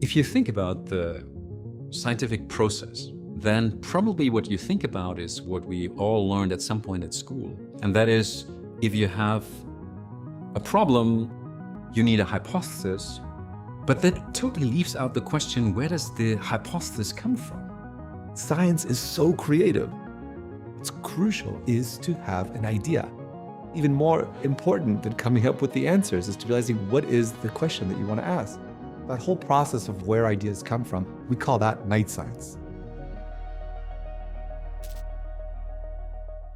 If you think about the scientific process, then probably what you think about is what we all learned at some point at school. And that is, if you have a problem, you need a hypothesis. But that totally leaves out the question, where does the hypothesis come from? Science is so creative. What's crucial is to have an idea. Even more important than coming up with the answers is to realizing what is the question that you want to ask. That whole process of where ideas come from, we call that night science.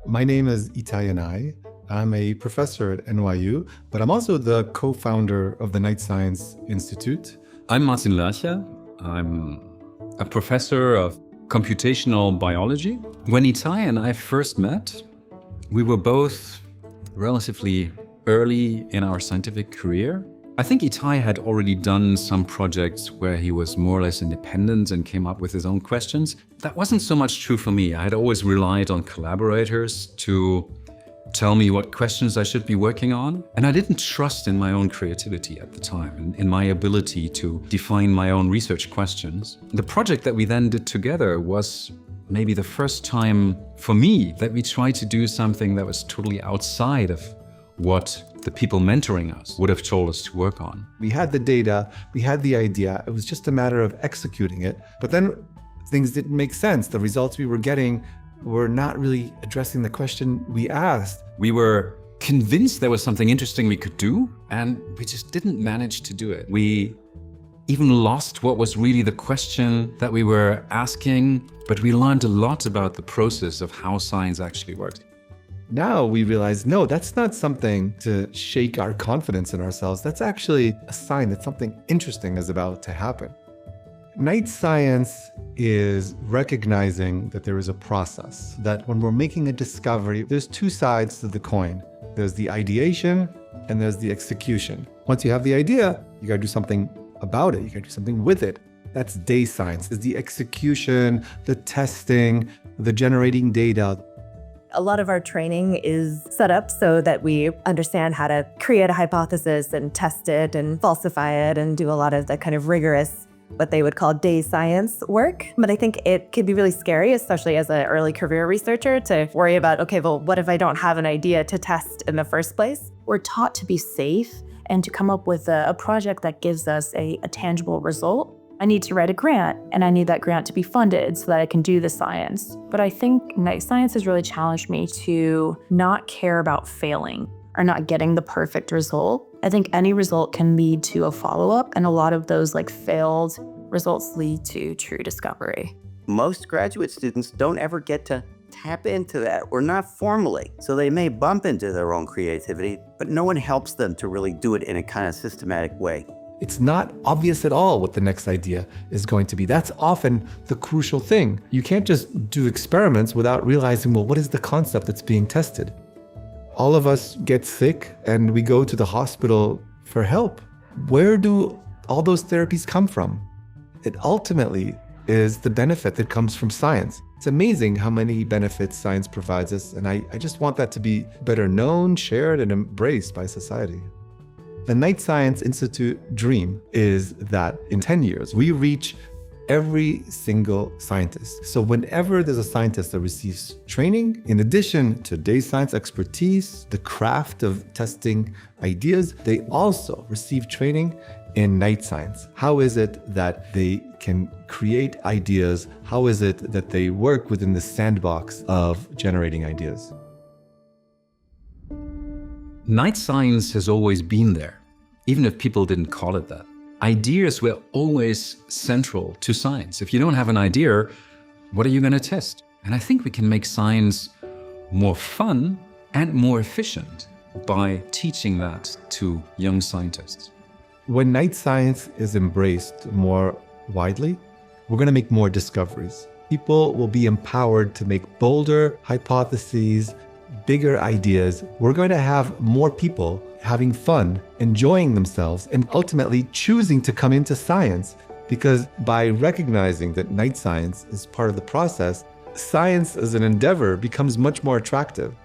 My name is Itai Yanai. I'm a professor at NYU, but I'm also the co-founder of the Night Science Institute. I'm Lercher. I'm a professor of computational biology. When Itai and I first met, we were both relatively early in our scientific career. I think Itai had already done some projects where he was more or less independent and came up with his own questions. That wasn't so much true for me. I had always relied on collaborators to tell me what questions I should be working on. And I didn't trust in my own creativity at the time and in my ability to define my own research questions. The project that we then did together was maybe the first time for me that we tried to do something that was totally outside of what the people mentoring us would have told us to work on. We had the data, we had the idea, it was just a matter of executing it. But then things didn't make sense. The results we were getting were not really addressing the question we asked. We were convinced there was something interesting we could do, and we just didn't manage to do it. We even lost what was really the question that we were asking, but we learned a lot about the process of how science actually works. Now we realize, no, that's not something to shake our confidence in ourselves. That's actually a sign that something interesting is about to happen. Night science is recognizing that there is a process, that when we're making a discovery, there's two sides to the coin. There's the ideation and there's the execution. Once you have the idea, you gotta do something about it. You gotta do something with it. That's day science. It's the execution, the testing, the generating data. A lot of our training is set up so that we understand how to create a hypothesis and test it and falsify it and do a lot of the kind of rigorous, what they would call day science work. But I think it can be really scary, especially as an early career researcher, to worry about, okay, well, what if I don't have an idea to test in the first place? We're taught to be safe and to come up with a project that gives us a tangible result. I need to write a grant, and I need that grant to be funded so that I can do the science. But I think night science has really challenged me to not care about failing or not getting the perfect result. I think any result can lead to a follow-up, and a lot of those failed results lead to true discovery. Most graduate students don't ever get to tap into that, or not formally. So they may bump into their own creativity, but no one helps them to really do it in a kind of systematic way. It's not obvious at all what the next idea is going to be. That's often the crucial thing. You can't just do experiments without realizing, well, what is the concept that's being tested? All of us get sick and we go to the hospital for help. Where do all those therapies come from? It ultimately is the benefit that comes from science. It's amazing how many benefits science provides us, and I just want that to be better known, shared, and embraced by society. The Night Science Institute dream is that in 10 years, we reach every single scientist. So whenever there's a scientist that receives training, in addition to day science expertise, the craft of testing ideas, they also receive training in night science. How is it that they can create ideas? How is it that they work within the sandbox of generating ideas? Night science has always been there, even if people didn't call it that. Ideas were always central to science. If you don't have an idea, what are you going to test? And I think we can make science more fun and more efficient by teaching that to young scientists. When night science is embraced more widely, we're going to make more discoveries. People will be empowered to make bolder hypotheses, bigger ideas. We're going to have more people having fun, enjoying themselves, and ultimately choosing to come into science. Because by recognizing that night science is part of the process, science as an endeavor becomes much more attractive.